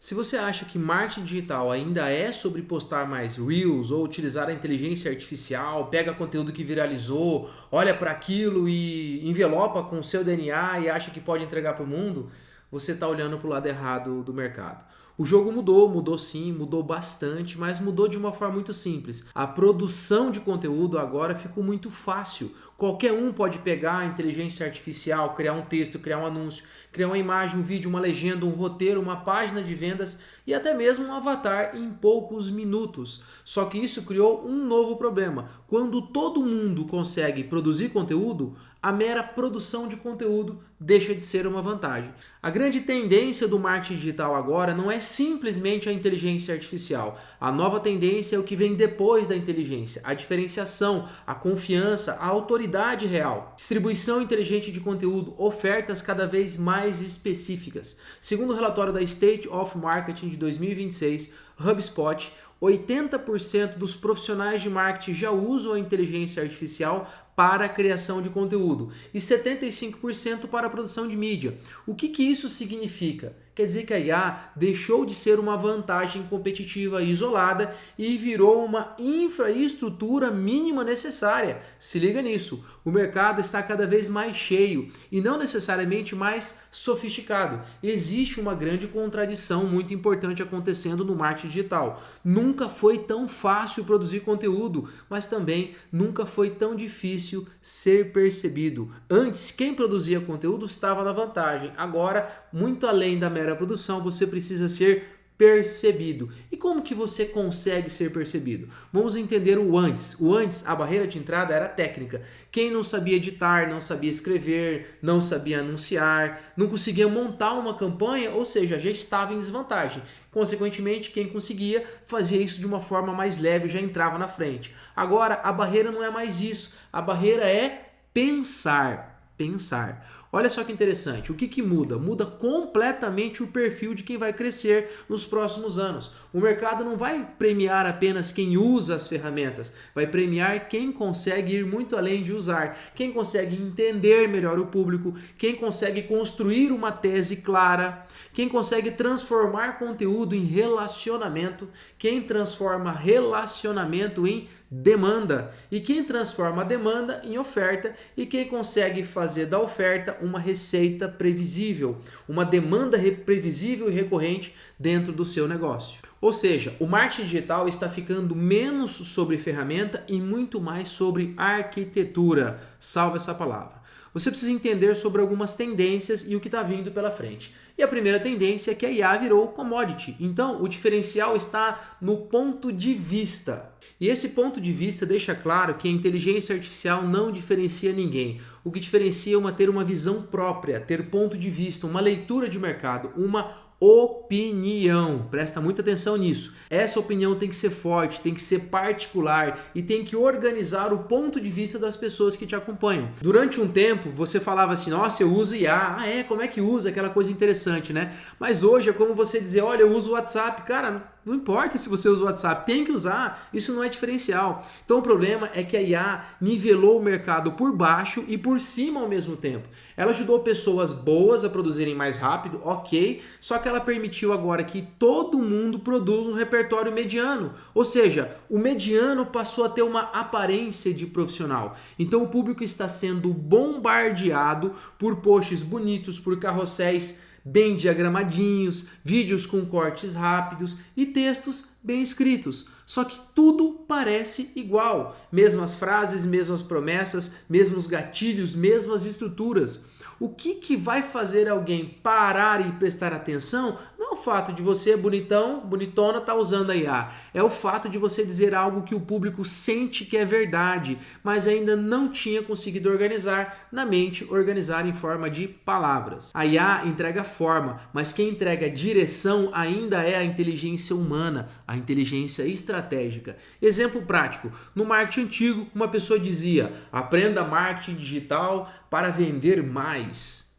Se você acha que marketing digital ainda é sobre postar mais Reels ou utilizar a inteligência artificial, pega conteúdo que viralizou, olha para aquilo e envelopa com o seu DNA e acha que pode entregar para o mundo, você está olhando para o lado errado do mercado. O jogo mudou sim, mudou bastante, mas mudou de uma forma muito simples. A produção de conteúdo agora ficou muito fácil. Qualquer um pode pegar a inteligência artificial, criar um texto, criar um anúncio, criar uma imagem, um vídeo, uma legenda, um roteiro, uma página de vendas e até mesmo um avatar em poucos minutos. Só que isso criou um novo problema. Quando todo mundo consegue produzir conteúdo, a mera produção de conteúdo deixa de ser uma vantagem. A grande tendência do marketing digital agora não é simplesmente a inteligência artificial. A nova tendência é o que vem depois da inteligência, a diferenciação, a confiança, a autoridade real. Distribuição inteligente de conteúdo, ofertas cada vez mais específicas. Segundo o relatório da State of Marketing de 2026, HubSpot, 80% dos profissionais de marketing já usam a inteligência artificial para a criação de conteúdo e 75% para a produção de mídia. O que isso significa? Quer dizer que a IA deixou de ser uma vantagem competitiva isolada e virou uma infraestrutura mínima necessária. Se liga nisso, o mercado está cada vez mais cheio e não necessariamente mais sofisticado. Existe uma grande contradição muito importante acontecendo no marketing digital. Nunca foi tão fácil produzir conteúdo, mas também nunca foi tão difícil ser percebido. Antes, quem produzia conteúdo estava na vantagem. Agora, muito além da mera produção, você precisa ser percebido. E como que você consegue ser percebido? Vamos entender o antes. O antes, a barreira de entrada era técnica. Quem não sabia editar, não sabia escrever, não sabia anunciar, não conseguia montar uma campanha, ou seja, já estava em desvantagem. Consequentemente, quem conseguia fazia isso de uma forma mais leve, já entrava na frente. Agora, a barreira não é mais isso. A barreira é pensar. Pensar. Olha só que interessante, o que muda? Muda completamente o perfil de quem vai crescer nos próximos anos. O mercado não vai premiar apenas quem usa as ferramentas, vai premiar quem consegue ir muito além de usar, quem consegue entender melhor o público, quem consegue construir uma tese clara, quem consegue transformar conteúdo em relacionamento, quem transforma relacionamento em demanda e quem transforma a demanda em oferta e quem consegue fazer da oferta uma receita previsível, uma demanda previsível e recorrente dentro do seu negócio. Ou seja, o marketing digital está ficando menos sobre ferramenta e muito mais sobre arquitetura. Salva essa palavra. Você precisa entender sobre algumas tendências e o que está vindo pela frente. E a primeira tendência é que a IA virou commodity. Então, o diferencial está no ponto de vista. E esse ponto de vista deixa claro que a inteligência artificial não diferencia ninguém. O que diferencia é ter uma visão própria, ter ponto de vista, uma leitura de mercado, uma opinião. Presta muita atenção nisso. Essa opinião tem que ser forte, tem que ser particular e tem que organizar o ponto de vista das pessoas que te acompanham. Durante um tempo, você falava assim, nossa, eu uso IA. Como é que usa? Aquela coisa interessante, né? Mas hoje é como você dizer, olha, eu uso o WhatsApp. Cara, não importa se você usa o WhatsApp, tem que usar. Isso não é diferencial. Então o problema é que a IA nivelou o mercado por baixo e por cima ao mesmo tempo. Ela ajudou pessoas boas a produzirem mais rápido, ok, só que ela permitiu agora que todo mundo produza um repertório mediano. Ou seja, o mediano passou a ter uma aparência de profissional. Então o público está sendo bombardeado por posts bonitos, por carrosséis bem diagramadinhos, vídeos com cortes rápidos e textos bem escritos. Só que tudo parece igual. Mesmas frases, mesmas promessas, mesmos gatilhos, mesmas estruturas. O que vai fazer alguém parar e prestar atenção não é o fato de você, bonitão, bonitona, estar usando a IA. É o fato de você dizer algo que o público sente que é verdade, mas ainda não tinha conseguido organizar na mente, organizar em forma de palavras. A IA entrega forma, mas quem entrega direção ainda é a inteligência humana, a inteligência estratégica. Exemplo prático, no marketing antigo, uma pessoa dizia, aprenda marketing digital para vender mais.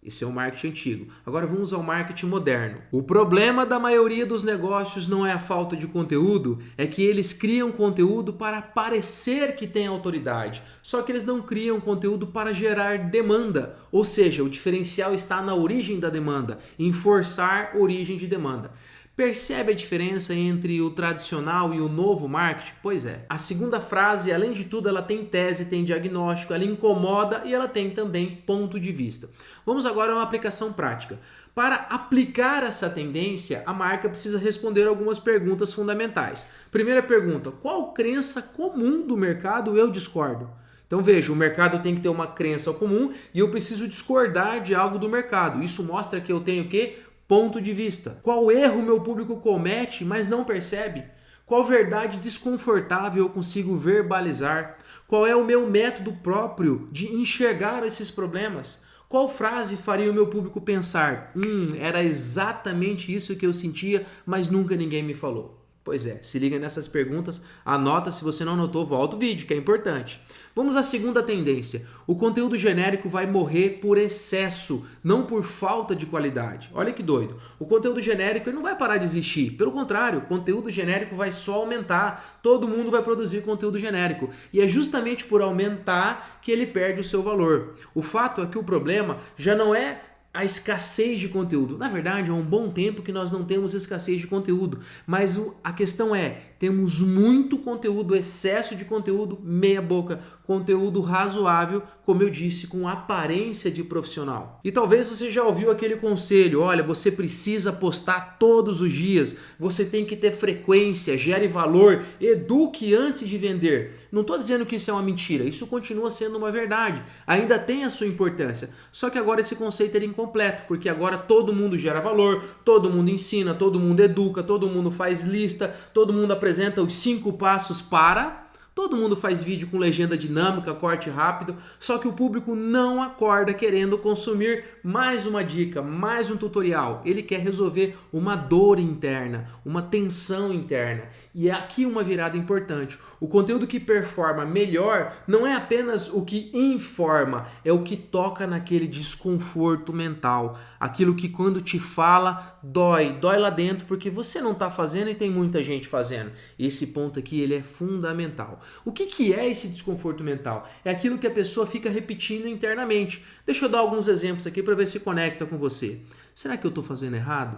Esse é o marketing antigo. Agora vamos ao marketing moderno. O problema da maioria dos negócios não é a falta de conteúdo, é que eles criam conteúdo para parecer que tem autoridade. Só que eles não criam conteúdo para gerar demanda. Ou seja, o diferencial está na origem da demanda, em forçar origem de demanda. Percebe a diferença entre o tradicional e o novo marketing? Pois é. A segunda frase, além de tudo, ela tem tese, tem diagnóstico, ela incomoda e ela tem também ponto de vista. Vamos agora a uma aplicação prática. Para aplicar essa tendência, a marca precisa responder algumas perguntas fundamentais. Primeira pergunta: qual crença comum do mercado eu discordo? Então veja, o mercado tem que ter uma crença comum e eu preciso discordar de algo do mercado. Isso mostra que eu tenho o quê? Ponto de vista. Qual erro meu público comete, mas não percebe? Qual verdade desconfortável eu consigo verbalizar? Qual é o meu método próprio de enxergar esses problemas? Qual frase faria o meu público pensar? Era exatamente isso que eu sentia, mas nunca ninguém me falou. Pois é, se liga nessas perguntas, anota, se você não anotou, volta o vídeo, que é importante. Vamos à segunda tendência. O conteúdo genérico vai morrer por excesso, não por falta de qualidade. Olha que doido. O conteúdo genérico ele não vai parar de existir. Pelo contrário, o conteúdo genérico vai só aumentar. Todo mundo vai produzir conteúdo genérico. E é justamente por aumentar que ele perde o seu valor. O fato é que o problema já não é a escassez de conteúdo. Na verdade, há um bom tempo que nós não temos escassez de conteúdo, mas a questão é, temos muito conteúdo, excesso de conteúdo, meia boca, conteúdo razoável, como eu disse, com aparência de profissional. E talvez você já ouviu aquele conselho, olha, você precisa postar todos os dias, você tem que ter frequência, gere valor, eduque antes de vender. Não estou dizendo que isso é uma mentira, isso continua sendo uma verdade, ainda tem a sua importância, só que agora esse conceito é incompleto, porque agora todo mundo gera valor, todo mundo ensina, todo mundo educa, todo mundo faz lista, todo mundo apresenta os 5 passos para... Todo mundo faz vídeo com legenda dinâmica, corte rápido, só que o público não acorda querendo consumir mais uma dica, mais um tutorial. Ele quer resolver uma dor interna, uma tensão interna. E é aqui uma virada importante. O conteúdo que performa melhor não é apenas o que informa, é o que toca naquele desconforto mental. Aquilo que quando te fala, dói lá dentro, porque você não está fazendo e tem muita gente fazendo. Esse ponto aqui ele é fundamental. O que é esse desconforto mental? É aquilo que a pessoa fica repetindo internamente. Deixa eu dar alguns exemplos aqui para ver se conecta com você. Será que eu estou fazendo errado?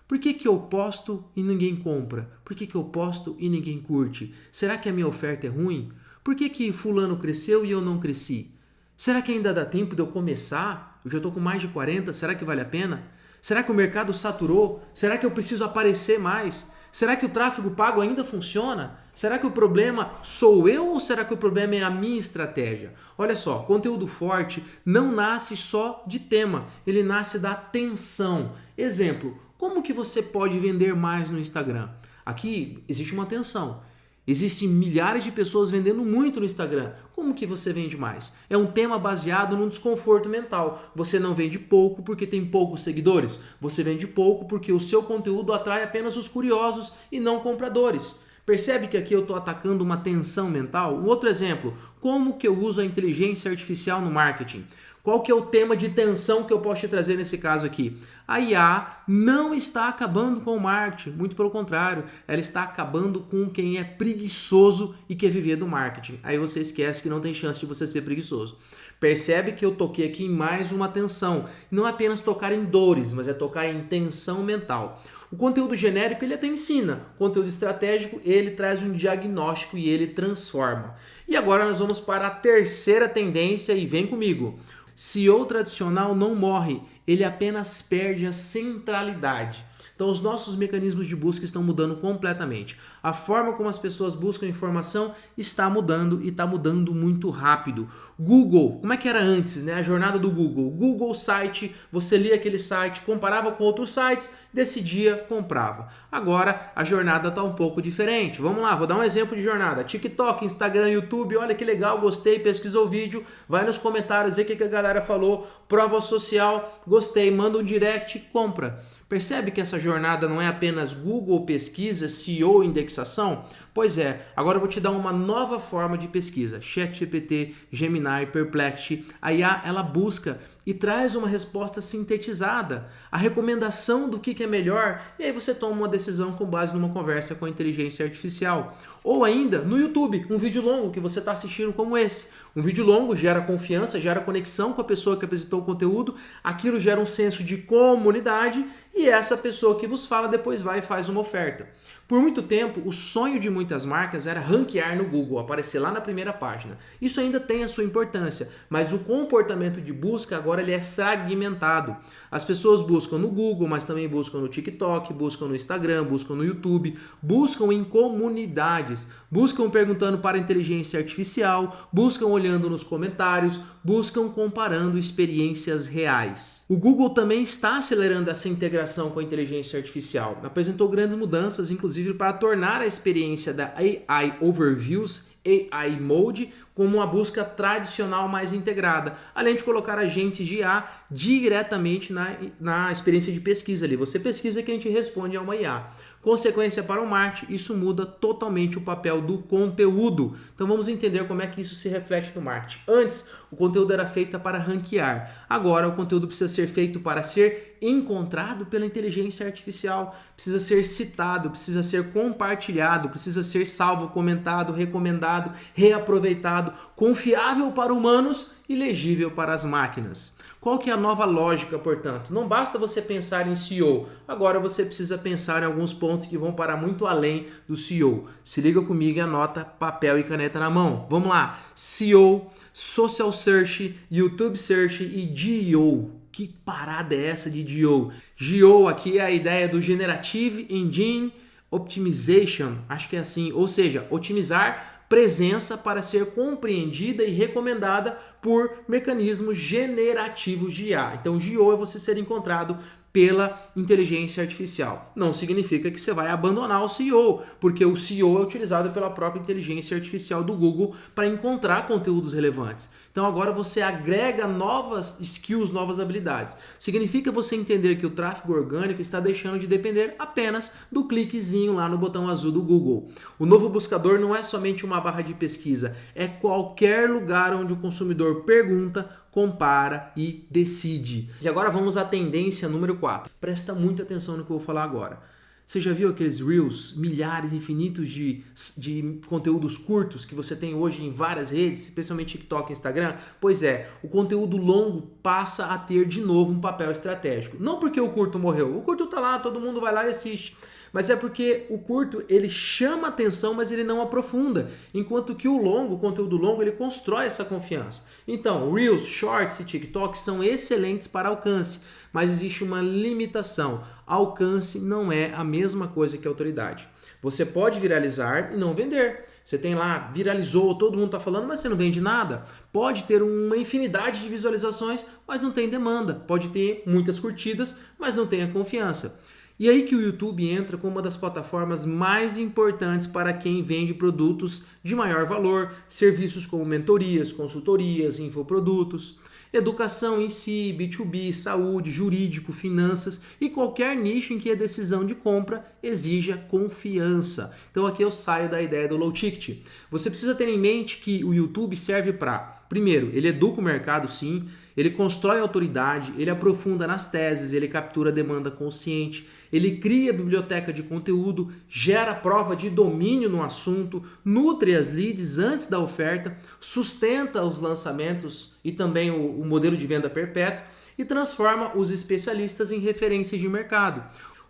Por que eu posto e ninguém compra? Por que eu posto e ninguém curte? Será que a minha oferta é ruim? Por que fulano cresceu e eu não cresci? Será que ainda dá tempo de eu começar? Eu já estou com mais de 40, será que vale a pena? Será que o mercado saturou? Será que eu preciso aparecer mais? Será que o tráfego pago ainda funciona? Será que o problema sou eu ou será que o problema é a minha estratégia? Olha só, conteúdo forte não nasce só de tema, ele nasce da atenção. Exemplo, como que você pode vender mais no Instagram? Aqui existe uma atenção. Existem milhares de pessoas vendendo muito no Instagram. Como que você vende mais? É um tema baseado num desconforto mental. Você não vende pouco porque tem poucos seguidores. Você vende pouco porque o seu conteúdo atrai apenas os curiosos e não compradores. Percebe que aqui eu estou atacando uma tensão mental? Um outro exemplo, como que eu uso a inteligência artificial no marketing? Qual que é o tema de tensão que eu posso te trazer nesse caso aqui? A IA não está acabando com o marketing, muito pelo contrário, ela está acabando com quem é preguiçoso e quer viver do marketing. Aí você esquece que não tem chance de você ser preguiçoso. Percebe que eu toquei aqui em mais uma tensão. Não é apenas tocar em dores, mas é tocar em tensão mental. O conteúdo genérico ele até ensina, o conteúdo estratégico ele traz um diagnóstico e ele transforma. E agora nós vamos para a terceira tendência e vem comigo. SEO tradicional não morre, ele apenas perde a centralidade. Então os nossos mecanismos de busca estão mudando completamente. A forma como as pessoas buscam informação está mudando e está mudando muito rápido. Google, como é que era antes, né? A jornada do Google. Google site, você lia aquele site, comparava com outros sites, decidia, comprava. Agora a jornada está um pouco diferente. Vamos lá, vou dar um exemplo de jornada. TikTok, Instagram, YouTube, olha que legal, gostei, pesquisou o vídeo, vai nos comentários, vê o que a galera falou, prova social, gostei, manda um direct, compra. Percebe que essa jornada não é apenas Google pesquisa, SEO indexação? Pois é, agora eu vou te dar uma nova forma de pesquisa. ChatGPT, Gemini, Perplexity, a IA ela busca e traz uma resposta sintetizada, a recomendação do que é melhor, e aí você toma uma decisão com base numa conversa com a inteligência artificial. Ou ainda, no YouTube, um vídeo longo que você está assistindo como esse. Um vídeo longo gera confiança, gera conexão com a pessoa que apresentou o conteúdo, aquilo gera um senso de comunidade, e essa pessoa que vos fala depois vai e faz uma oferta. Por muito tempo, o sonho de muitas marcas era ranquear no Google, aparecer lá na primeira página. Isso ainda tem a sua importância, mas o comportamento de busca agora ele é fragmentado. As pessoas buscam no Google, mas também buscam no TikTok, buscam no Instagram, buscam no YouTube, buscam em comunidades, buscam perguntando para a inteligência artificial, buscam olhando nos comentários, buscam comparando experiências reais. O Google também está acelerando essa integração com a inteligência artificial. Apresentou grandes mudanças, inclusive para tornar a experiência da AI Overviews, AI Mode, como uma busca tradicional mais integrada, além de colocar agentes de IA diretamente na experiência de pesquisa ali. Você pesquisa que a gente responde a uma IA. Consequência para o marketing, isso muda totalmente o papel do conteúdo. Então vamos entender como é que isso se reflete no marketing. Antes, o conteúdo era feito para ranquear. Agora, o conteúdo precisa ser feito para ser encontrado pela inteligência artificial, precisa ser citado, precisa ser compartilhado, precisa ser salvo, comentado, recomendado, reaproveitado, confiável para humanos e legível para as máquinas. Qual que é a nova lógica, portanto? Não basta você pensar em SEO, agora você precisa pensar em alguns pontos que vão para muito além do SEO. Se liga comigo e anota papel e caneta na mão. Vamos lá, SEO, Social Search, YouTube Search e GEO. Que parada é essa de GEO? GEO aqui é a ideia do Generative Engine Optimization, acho que é assim, ou seja, otimizar presença para ser compreendida e recomendada por mecanismos generativos de IA. Então, GEO é você ser encontrado pela inteligência artificial. Não significa que você vai abandonar o SEO, porque o SEO é utilizado pela própria inteligência artificial do Google para encontrar conteúdos relevantes. Então agora você agrega novas skills, novas habilidades. Significa você entender que o tráfego orgânico está deixando de depender apenas do cliquezinho lá no botão azul do Google. O novo buscador não é somente uma barra de pesquisa, é qualquer lugar onde o consumidor pergunta, compara e decide. E agora vamos à tendência número 4. Presta muita atenção no que eu vou falar agora. Você já viu aqueles Reels, milhares infinitos de conteúdos curtos que você tem hoje em várias redes, especialmente TikTok e Instagram? Pois é, o conteúdo longo passa a ter de novo um papel estratégico. Não porque o curto morreu, o curto tá lá, todo mundo vai lá e assiste. Mas é porque o curto, ele chama atenção, mas ele não aprofunda. Enquanto que o conteúdo longo, ele constrói essa confiança. Então, Reels, Shorts e TikTok são excelentes para alcance, mas existe uma limitação. Alcance não é a mesma coisa que autoridade. Você pode viralizar e não vender. Você tem lá, viralizou, todo mundo está falando, mas você não vende nada. Pode ter uma infinidade de visualizações, mas não tem demanda. Pode ter muitas curtidas, mas não tem a confiança. E aí que o YouTube entra como uma das plataformas mais importantes para quem vende produtos de maior valor, serviços como mentorias, consultorias, infoprodutos, educação em si, B2B, saúde, jurídico, finanças e qualquer nicho em que a decisão de compra exija confiança. Então aqui eu saio da ideia do low ticket. Você precisa ter em mente que o YouTube serve para, primeiro, ele educa o mercado sim, ele constrói autoridade, ele aprofunda nas teses, ele captura a demanda consciente, ele cria biblioteca de conteúdo, gera prova de domínio no assunto, nutre as leads antes da oferta, sustenta os lançamentos e também o modelo de venda perpétua e transforma os especialistas em referências de mercado.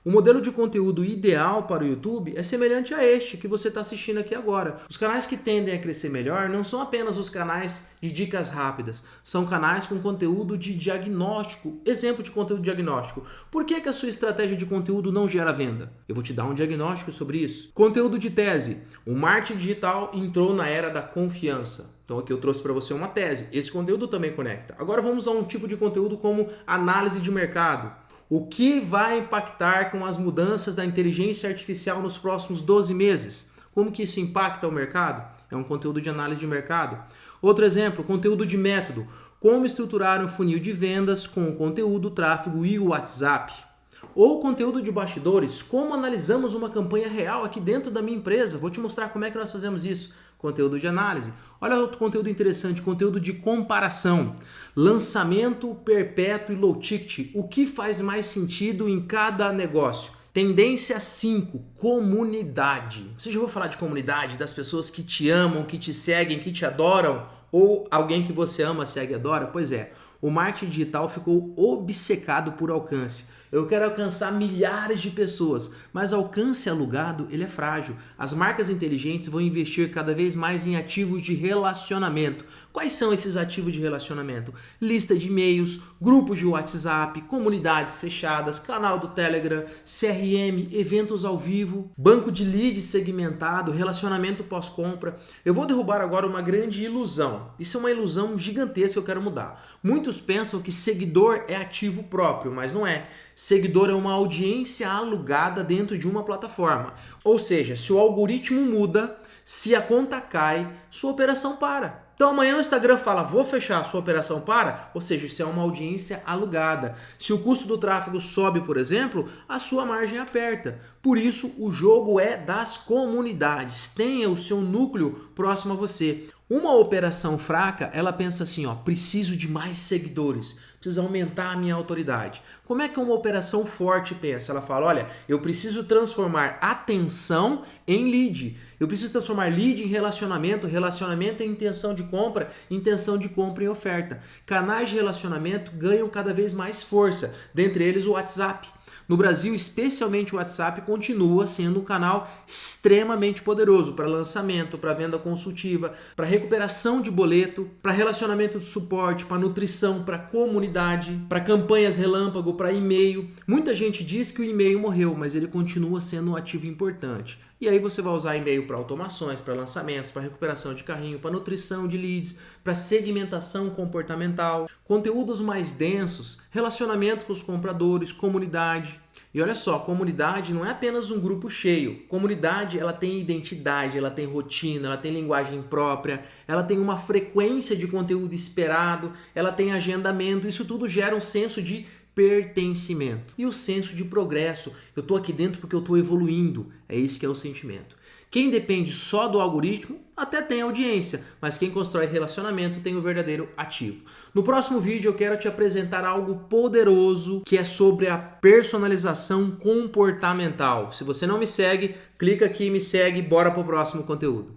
O modelo de conteúdo ideal para o YouTube é semelhante a este que você está assistindo aqui agora. Os canais que tendem a crescer melhor não são apenas os canais de dicas rápidas, são canais com conteúdo de diagnóstico. Exemplo de conteúdo diagnóstico. Por que a sua estratégia de conteúdo não gera venda? Eu vou te dar um diagnóstico sobre isso. Conteúdo de tese. O marketing digital entrou na era da confiança. Então aqui eu trouxe para você uma tese. Esse conteúdo também conecta. Agora vamos a um tipo de conteúdo como análise de mercado. O que vai impactar com as mudanças da inteligência artificial nos próximos 12 meses? Como que isso impacta o mercado? É um conteúdo de análise de mercado. Outro exemplo, conteúdo de método. Como estruturar um funil de vendas com o conteúdo, tráfego e o WhatsApp. Ou conteúdo de bastidores. Como analisamos uma campanha real aqui dentro da minha empresa? Vou te mostrar como é que nós fazemos isso. Conteúdo de análise. Olha outro conteúdo interessante, conteúdo de comparação. Lançamento perpétuo e low ticket. O que faz mais sentido em cada negócio? Tendência 5, comunidade. Você já ouviu falar de comunidade? Das pessoas que te amam, que te seguem, que te adoram? Ou alguém que você ama, segue e adora? Pois é. O marketing digital ficou obcecado por alcance. Eu quero alcançar milhares de pessoas, mas alcance alugado, ele é frágil. As marcas inteligentes vão investir cada vez mais em ativos de relacionamento. Quais são esses ativos de relacionamento? Lista de e-mails, grupos de WhatsApp, comunidades fechadas, canal do Telegram, CRM, eventos ao vivo, banco de leads segmentado, relacionamento pós-compra. Eu vou derrubar agora uma grande ilusão. Isso é uma ilusão gigantesca que eu quero mudar. Muitos pensam que seguidor é ativo próprio, mas não é. Seguidor é uma audiência alugada dentro de uma plataforma. Ou seja, se o algoritmo muda, se a conta cai, sua operação para. Então amanhã o Instagram fala, vou fechar, sua operação para, ou seja, isso é uma audiência alugada. Se o custo do tráfego sobe, por exemplo, a sua margem aperta. Por isso, o jogo é das comunidades. Tenha o seu núcleo próximo a você. Uma operação fraca, ela pensa assim, ó, preciso de mais seguidores, preciso aumentar a minha autoridade. Como é que uma operação forte pensa? Ela fala, olha, eu preciso transformar atenção em lead. Eu preciso transformar lead em relacionamento, relacionamento em intenção de compra em oferta. Canais de relacionamento ganham cada vez mais força, dentre eles o WhatsApp. No Brasil, especialmente o WhatsApp, continua sendo um canal extremamente poderoso para lançamento, para venda consultiva, para recuperação de boleto, para relacionamento de suporte, para nutrição, para comunidade, para campanhas relâmpago, para e-mail. Muita gente diz que o e-mail morreu, mas ele continua sendo um ativo importante. E aí você vai usar e-mail para automações, para lançamentos, para recuperação de carrinho, para nutrição de leads, para segmentação comportamental, conteúdos mais densos, relacionamento com os compradores, comunidade. E olha só, comunidade não é apenas um grupo cheio. Comunidade, ela tem identidade, ela tem rotina, ela tem linguagem própria, ela tem uma frequência de conteúdo esperado, ela tem agendamento. Isso tudo gera um senso de pertencimento e o senso de progresso. Eu estou aqui dentro porque eu estou evoluindo. É isso que é o sentimento. Quem depende só do algoritmo até tem audiência, mas quem constrói relacionamento tem o verdadeiro ativo. No próximo vídeo eu quero te apresentar algo poderoso que é sobre a personalização comportamental. Se você não me segue, clica aqui e me segue. Bora pro próximo conteúdo.